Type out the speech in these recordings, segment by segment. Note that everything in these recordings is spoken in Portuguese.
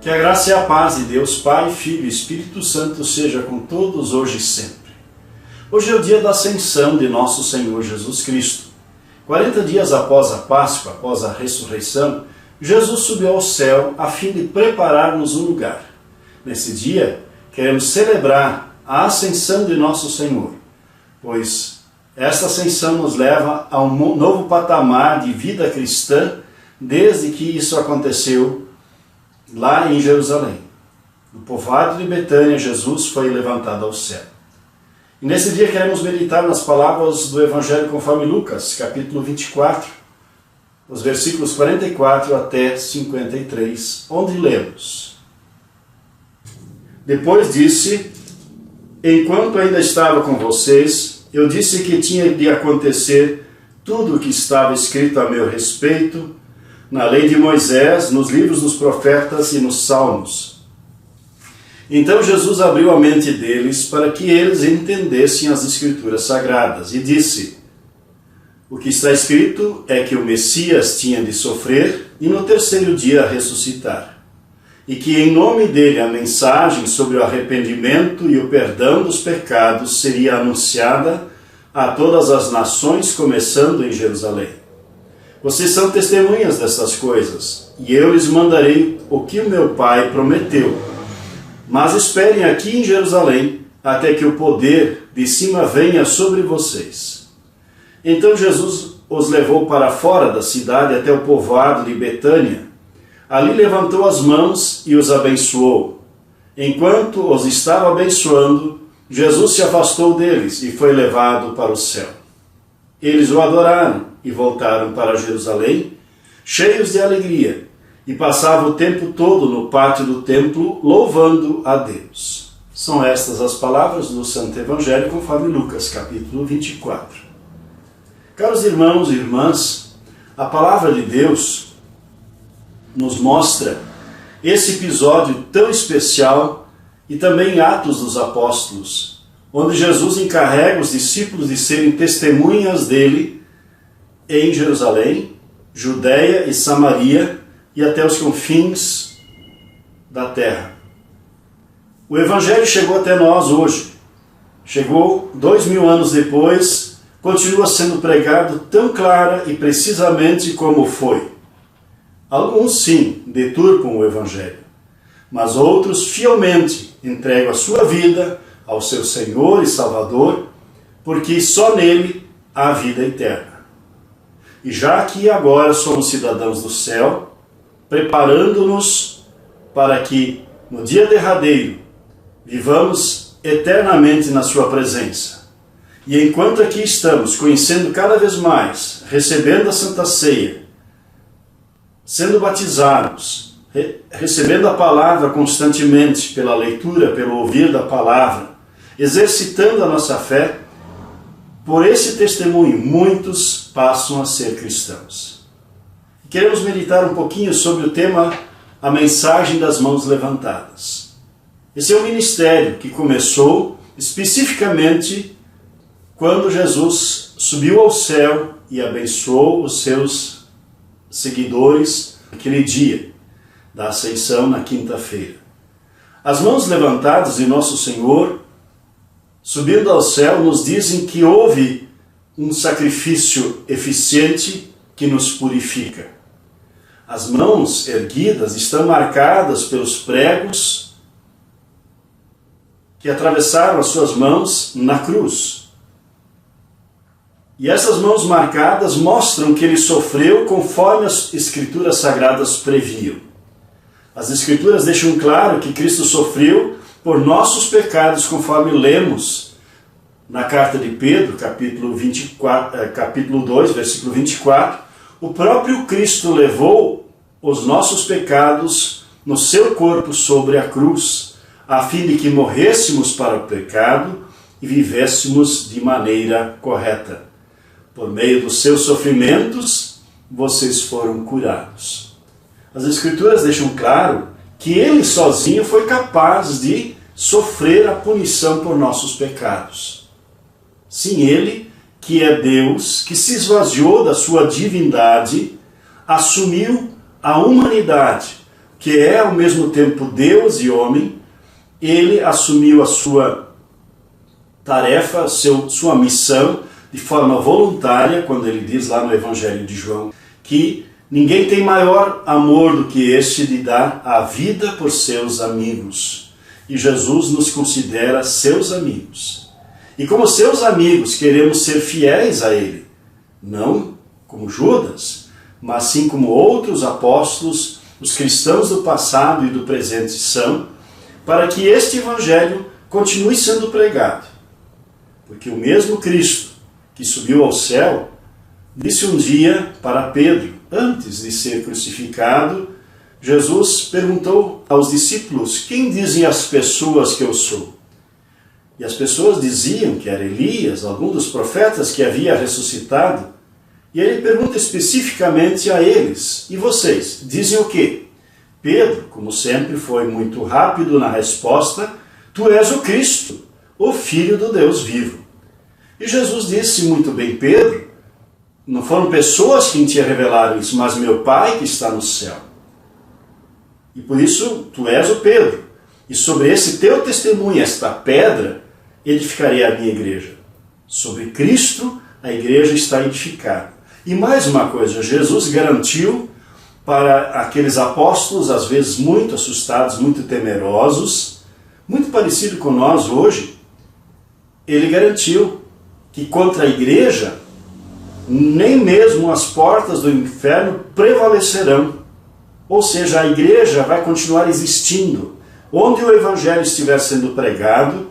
Que a graça e a paz de Deus, Pai, Filho e Espírito Santo seja com todos hoje e sempre. Hoje é o dia da ascensão de nosso Senhor Jesus Cristo. 40 dias após a Páscoa, após a ressurreição, Jesus subiu ao céu a fim de preparar-nos um lugar. Nesse dia, queremos celebrar a ascensão de nosso Senhor, pois esta ascensão nos leva a um novo patamar de vida cristã desde que isso aconteceu lá em Jerusalém. No povoado de Betânia, Jesus foi levantado ao céu. E nesse dia queremos meditar nas palavras do Evangelho conforme Lucas, capítulo 24, os versículos 44 até 53, onde lemos: Depois disse: Enquanto ainda estava com vocês, eu disse que tinha de acontecer tudo o que estava escrito a meu respeito na lei de Moisés, nos livros dos profetas e nos salmos. Então Jesus abriu a mente deles para que eles entendessem as Escrituras Sagradas e disse: O que está escrito é que o Messias tinha de sofrer e no terceiro dia ressuscitar, e que em nome dele a mensagem sobre o arrependimento e o perdão dos pecados seria anunciada a todas as nações, começando em Jerusalém. Vocês são testemunhas dessas coisas, e eu lhes mandarei o que o meu Pai prometeu. Mas esperem aqui em Jerusalém, até que o poder de cima venha sobre vocês. Então Jesus os levou para fora da cidade até o povoado de Betânia. Ali levantou as mãos e os abençoou. Enquanto os estava abençoando, Jesus se afastou deles e foi levado para o céu. Eles o adoraram e voltaram para Jerusalém, cheios de alegria, e passavam o tempo todo no pátio do templo, louvando a Deus. São estas as palavras do Santo Evangelho conforme Lucas, capítulo 24. Caros irmãos e irmãs, a palavra de Deus nos mostra esse episódio tão especial e também Atos dos Apóstolos, onde Jesus encarrega os discípulos de serem testemunhas dele em Jerusalém, Judeia e Samaria e até os confins da terra. O Evangelho chegou até nós hoje. Chegou 2000 anos depois, continua sendo pregado tão clara e precisamente como foi. Alguns, sim, deturpam o Evangelho, mas outros fielmente entregam a sua vida ao seu Senhor e Salvador, porque só nele há vida eterna. E já aqui e agora somos cidadãos do céu, preparando-nos para que, no dia derradeiro, vivamos eternamente na sua presença. E enquanto aqui estamos, conhecendo cada vez mais, recebendo a Santa Ceia, sendo batizados, recebendo a palavra constantemente pela leitura, pelo ouvir da palavra, exercitando a nossa fé, por esse testemunho, muitos passam a ser cristãos. Queremos meditar um pouquinho sobre o tema A Mensagem das Mãos Levantadas. Esse é um ministério que começou especificamente quando Jesus subiu ao céu e abençoou os seus seguidores naquele dia da ascensão, na quinta-feira. As mãos levantadas de nosso Senhor, subindo ao céu, nos dizem que houve um sacrifício eficiente que nos purifica. As mãos erguidas estão marcadas pelos pregos que atravessaram as suas mãos na cruz. E essas mãos marcadas mostram que ele sofreu conforme as Escrituras Sagradas previam. As Escrituras deixam claro que Cristo sofreu por nossos pecados, conforme lemos na carta de Pedro, capítulo 2, versículo 24, o próprio Cristo levou os nossos pecados no seu corpo sobre a cruz, a fim de que morrêssemos para o pecado e vivêssemos de maneira correta. Por meio dos seus sofrimentos, vocês foram curados. As Escrituras deixam claro que ele sozinho foi capaz de sofrer a punição por nossos pecados. Sim, ele, que é Deus, que se esvaziou da sua divindade, assumiu a humanidade, que é ao mesmo tempo Deus e homem, ele assumiu a sua tarefa, sua missão, de forma voluntária, quando ele diz lá no Evangelho de João, que ninguém tem maior amor do que este de dar a vida por seus amigos. E Jesus nos considera seus amigos. E como seus amigos, queremos ser fiéis a ele. Não como Judas, mas sim como outros apóstolos, os cristãos do passado e do presente são, para que este Evangelho continue sendo pregado. Porque o mesmo Cristo que subiu ao céu, disse um dia para Pedro, antes de ser crucificado, Jesus perguntou aos discípulos: quem dizem as pessoas que eu sou? E as pessoas diziam que era Elias, algum dos profetas que havia ressuscitado. E ele pergunta especificamente a eles: e vocês, dizem o quê? Pedro, como sempre, foi muito rápido na resposta: tu és o Cristo, o Filho do Deus vivo. E Jesus disse muito bem: Pedro, não foram pessoas que te revelaram isso, mas meu Pai que está no céu. E por isso tu és o Pedro. E sobre esse teu testemunho, esta pedra, edificarei a minha igreja. Sobre Cristo, a igreja está edificada. E mais uma coisa, Jesus garantiu para aqueles apóstolos, às vezes muito assustados, muito temerosos, muito parecido com nós hoje, ele garantiu que contra a igreja, nem mesmo as portas do inferno prevalecerão. Ou seja, a igreja vai continuar existindo, onde o evangelho estiver sendo pregado,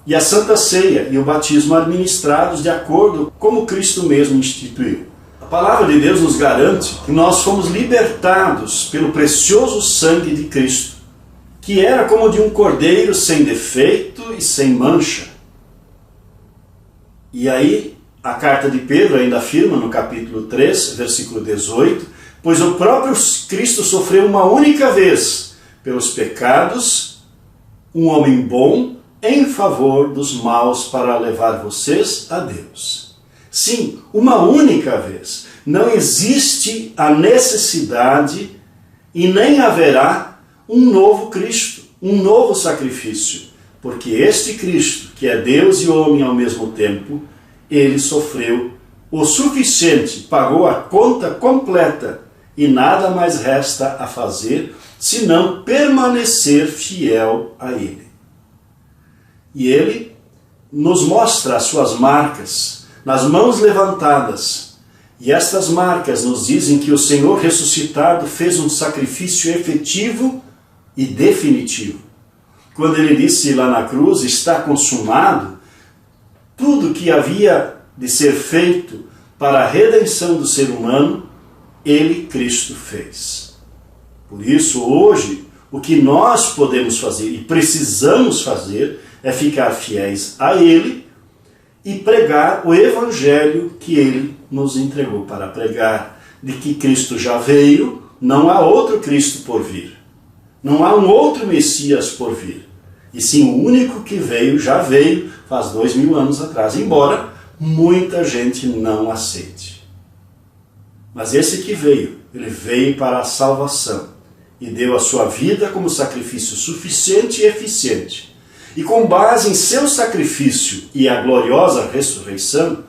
e a Santa Ceia e o batismo administrados de acordo como Cristo mesmo instituiu. A palavra de Deus nos garante que nós fomos libertados pelo precioso sangue de Cristo, que era como de um cordeiro sem defeito e sem mancha. E aí, a carta de Pedro ainda afirma no capítulo 3, versículo 18, pois o próprio Cristo sofreu uma única vez pelos pecados, um homem bom, em favor dos maus para levar vocês a Deus. Sim, uma única vez. Não existe a necessidade e nem haverá um novo Cristo, um novo sacrifício. Porque este Cristo, que é Deus e homem ao mesmo tempo, ele sofreu o suficiente, pagou a conta completa e nada mais resta a fazer senão permanecer fiel a ele. E ele nos mostra as suas marcas nas mãos levantadas. E estas marcas nos dizem que o Senhor ressuscitado fez um sacrifício efetivo e definitivo. Quando ele disse lá na cruz, está consumado, tudo que havia de ser feito para a redenção do ser humano, ele, Cristo, fez. Por isso, hoje, o que nós podemos fazer e precisamos fazer é ficar fiéis a ele e pregar o evangelho que ele nos entregou para pregar, de que Cristo já veio, não há outro Cristo por vir. Não há um outro Messias por vir. E sim, o único que veio, já veio, faz 2000 anos atrás, embora muita gente não aceite. Mas esse que veio, ele veio para a salvação e deu a sua vida como sacrifício suficiente e eficiente. E com base em seu sacrifício e a gloriosa ressurreição,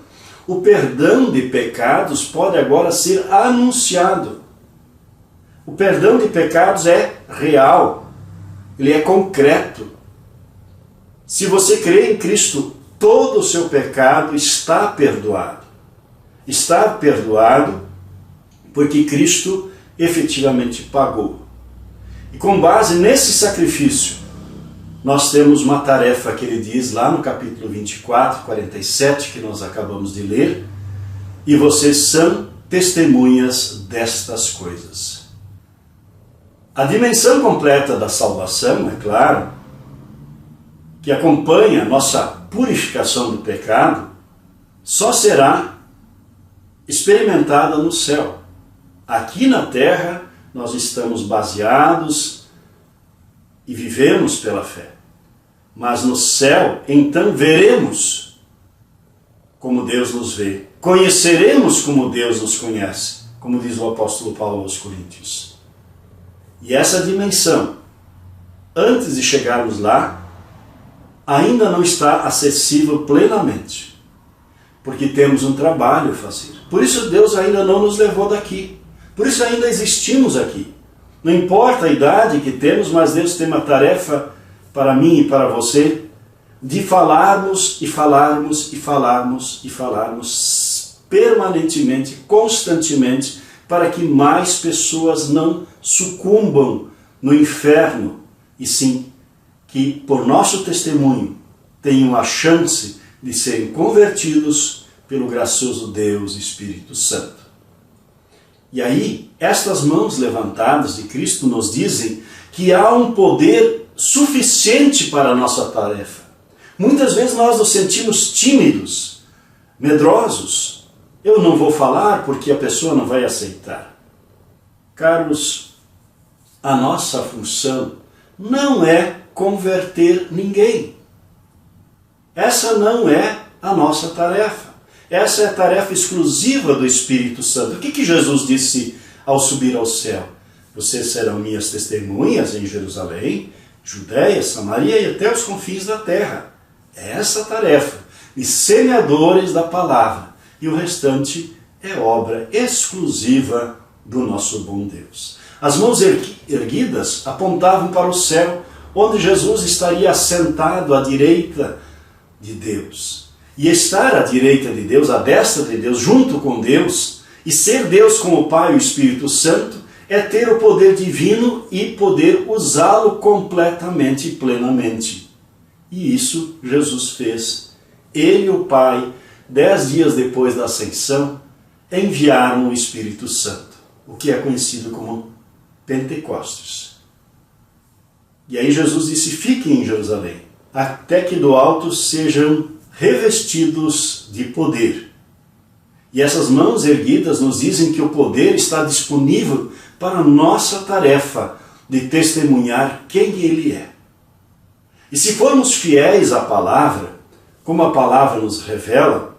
o perdão de pecados pode agora ser anunciado. O perdão de pecados é real, ele é concreto. Se você crê em Cristo, todo o seu pecado está perdoado. Está perdoado porque Cristo efetivamente pagou. E com base nesse sacrifício, nós temos uma tarefa que ele diz lá no capítulo 24, 47, que nós acabamos de ler, e vocês são testemunhas destas coisas. A dimensão completa da salvação, é claro, que acompanha a nossa purificação do pecado, só será experimentada no céu. Aqui na terra, nós estamos baseados e vivemos pela fé. Mas no céu, então veremos como Deus nos vê. Conheceremos como Deus nos conhece, como diz o apóstolo Paulo aos Coríntios. E essa dimensão, antes de chegarmos lá, ainda não está acessível plenamente, porque temos um trabalho a fazer. Por isso Deus ainda não nos levou daqui. Por isso ainda existimos aqui. Não importa a idade que temos, mas Deus tem uma tarefa para mim e para você, de falarmos e falarmos e falarmos e falarmos permanentemente, constantemente, para que mais pessoas não sucumbam no inferno, e sim que por nosso testemunho tenham a chance de serem convertidos pelo gracioso Deus Espírito Santo. E aí, estas mãos levantadas de Cristo nos dizem que há um poder suficiente para a nossa tarefa. Muitas vezes nós nos sentimos tímidos, medrosos. Eu não vou falar porque a pessoa não vai aceitar. Caros, a nossa função não é converter ninguém. Essa não é a nossa tarefa. Essa é a tarefa exclusiva do Espírito Santo. O que Jesus disse ao subir ao céu? Vocês serão minhas testemunhas em Jerusalém, Judéia, Samaria e até os confins da terra. É essa a tarefa, de semeadores da palavra. E o restante é obra exclusiva do nosso bom Deus. As mãos erguidas apontavam para o céu, onde Jesus estaria assentado à direita de Deus. E estar à direita de Deus, à destra de Deus, junto com Deus, e ser Deus com o Pai e o Espírito Santo, é ter o poder divino e poder usá-lo completamente e plenamente. E isso Jesus fez. Ele e o Pai, 10 dias depois da ascensão, enviaram o Espírito Santo, o que é conhecido como Pentecostes. E aí Jesus disse, fiquem em Jerusalém, até que do alto sejam revestidos de poder. E essas mãos erguidas nos dizem que o poder está disponível para a nossa tarefa de testemunhar quem Ele é. E se formos fiéis à palavra, como a palavra nos revela,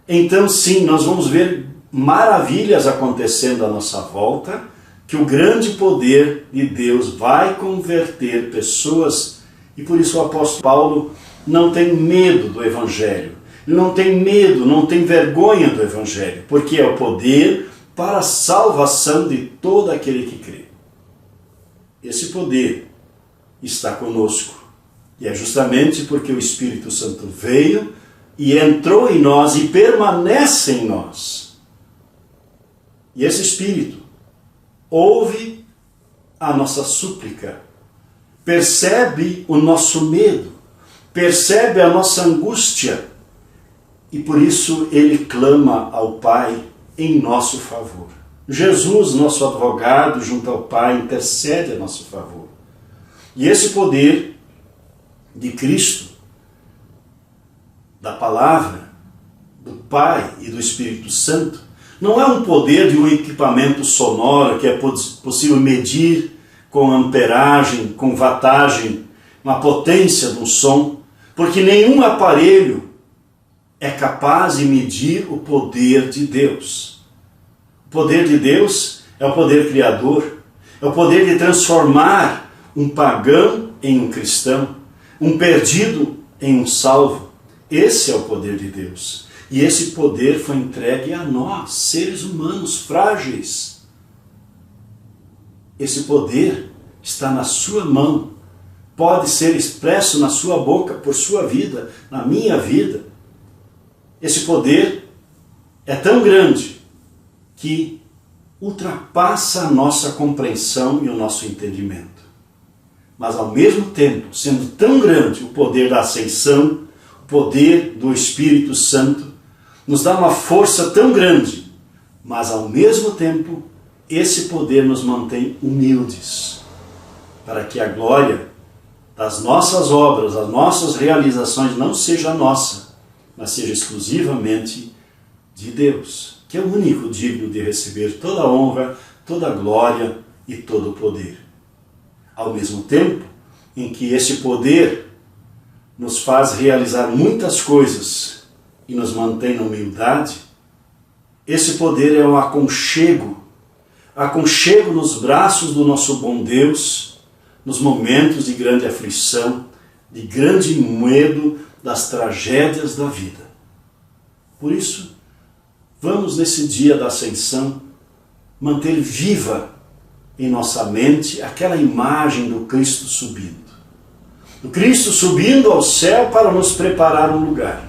então sim, nós vamos ver maravilhas acontecendo à nossa volta, que o grande poder de Deus vai converter pessoas, e por isso o apóstolo Paulo não tem medo do Evangelho, ele não tem medo, não tem vergonha do Evangelho, porque é o poder para a salvação de todo aquele que crê. Esse poder está conosco, e é justamente porque o Espírito Santo veio e entrou em nós e permanece em nós. E esse Espírito ouve a nossa súplica, percebe o nosso medo, percebe a nossa angústia, e por isso ele clama ao Pai em nosso favor. Jesus, nosso advogado, junto ao Pai, intercede a nosso favor. E esse poder de Cristo, da palavra, do Pai e do Espírito Santo, não é um poder de um equipamento sonoro que é possível medir com amperagem, com wattagem, uma potência do som, porque nenhum aparelho é capaz de medir o poder de Deus. O poder de Deus é o poder criador, é o poder de transformar um pagão em um cristão, um perdido em um salvo. Esse é o poder de Deus. E esse poder foi entregue a nós, seres humanos frágeis. Esse poder está na sua mão, pode ser expresso na sua boca, por sua vida, na minha vida. Esse poder é tão grande que ultrapassa a nossa compreensão e o nosso entendimento. Mas ao mesmo tempo, sendo tão grande o poder da ascensão, o poder do Espírito Santo, nos dá uma força tão grande, mas ao mesmo tempo, esse poder nos mantém humildes, para que a glória das nossas obras, das nossas realizações não seja nossa, mas seja exclusivamente de Deus, que é o único digno de receber toda a honra, toda a glória e todo o poder. Ao mesmo tempo em que esse poder nos faz realizar muitas coisas e nos mantém na humildade, esse poder é um aconchego aconchego nos braços do nosso bom Deus, nos momentos de grande aflição, de grande medo das tragédias da vida. Por isso, vamos nesse dia da Ascensão manter viva em nossa mente aquela imagem do Cristo subindo. Do Cristo subindo ao céu para nos preparar um lugar.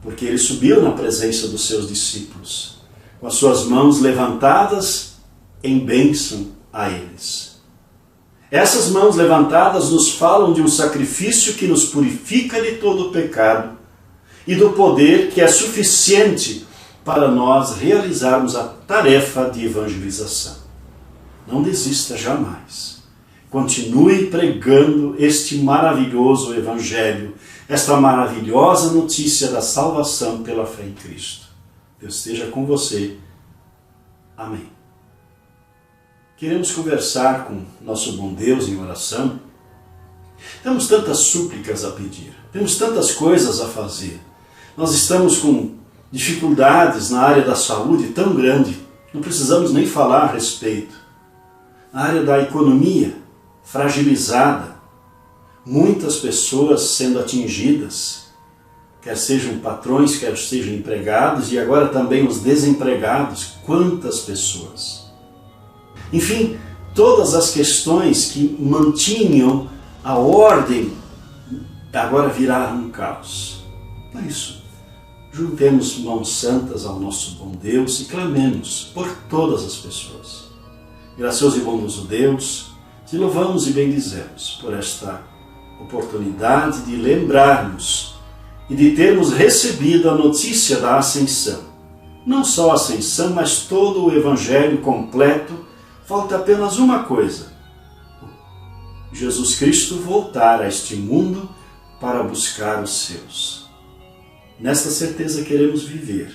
Porque ele subiu na presença dos seus discípulos, com as suas mãos levantadas em bênção a eles. Essas mãos levantadas nos falam de um sacrifício que nos purifica de todo o pecado e do poder que é suficiente para nós realizarmos a tarefa de evangelização. Não desista jamais. Continue pregando este maravilhoso Evangelho, esta maravilhosa notícia da salvação pela fé em Cristo. Deus esteja com você. Amém. Queremos conversar com nosso bom Deus em oração. Temos tantas súplicas a pedir, temos tantas coisas a fazer. Nós estamos com dificuldades na área da saúde tão grande, não precisamos nem falar a respeito. Na área da economia, fragilizada, muitas pessoas sendo atingidas, quer sejam patrões, quer sejam empregados, e agora também os desempregados, quantas pessoas. Enfim, todas as questões que mantinham a ordem, agora viraram um caos. Por isso, juntemos mãos santas ao nosso bom Deus e clamemos por todas as pessoas. Gracioso e bondoso Deus, te louvamos e bendizemos por esta oportunidade de lembrarmos e de termos recebido a notícia da Ascensão. Não só a Ascensão, mas todo o Evangelho completo. Falta apenas uma coisa: Jesus Cristo voltar a este mundo para buscar os seus. Nesta certeza queremos viver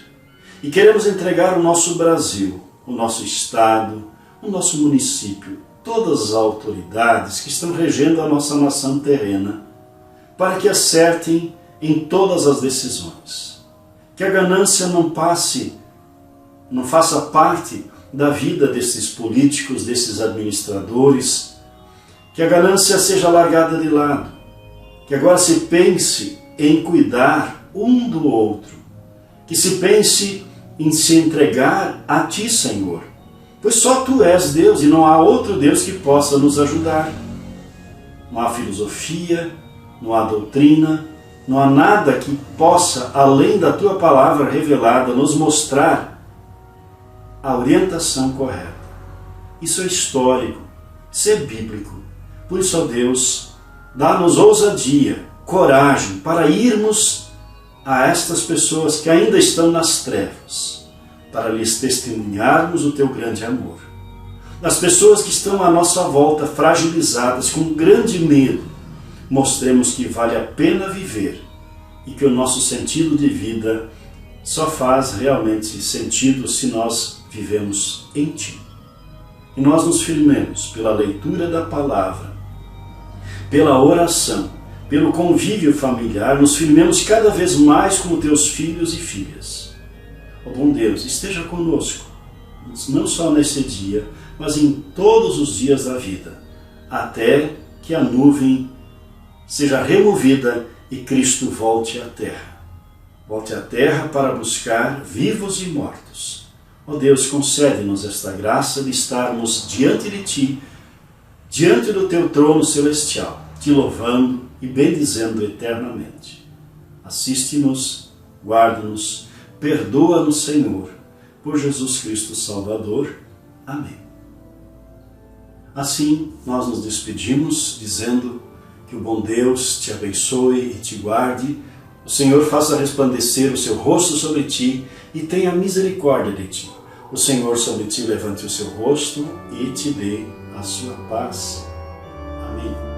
e queremos entregar o nosso Brasil, o nosso Estado, o nosso município, todas as autoridades que estão regendo a nossa nação terrena, para que acertem em todas as decisões. Que a ganância não faça parte da vida desses políticos, desses administradores, que a ganância seja largada de lado, que agora se pense em cuidar um do outro, que se pense em se entregar a Ti, Senhor, pois só Tu és Deus e não há outro Deus que possa nos ajudar. Não há filosofia, não há doutrina, não há nada que possa, além da Tua palavra revelada, nos mostrar a orientação correta. Isso é histórico, isso é bíblico. Por isso, ó Deus, dá-nos ousadia, coragem para irmos a estas pessoas que ainda estão nas trevas, para lhes testemunharmos o Teu grande amor. Das pessoas que estão à nossa volta, fragilizadas, com grande medo, mostremos que vale a pena viver e que o nosso sentido de vida só faz realmente sentido se nós vivemos em Ti. E nós nos firmemos pela leitura da palavra, pela oração, pelo convívio familiar, nos firmemos cada vez mais como Teus filhos e filhas. Ó bom Deus, esteja conosco, não só nesse dia, mas em todos os dias da vida, até que a nuvem seja removida e Cristo volte à terra. Volte à terra para buscar vivos e mortos. Ó Deus, concede-nos esta graça de estarmos diante de Ti, diante do Teu trono celestial, Te louvando e bendizendo eternamente. Assiste-nos, guarda-nos, perdoa-nos, Senhor, por Jesus Cristo Salvador. Amém. Assim, nós nos despedimos, dizendo que o bom Deus te abençoe e te guarde, o Senhor faça resplandecer o seu rosto sobre ti e tenha misericórdia de ti. O Senhor sobre ti levante o seu rosto e te dê a sua paz. Amém.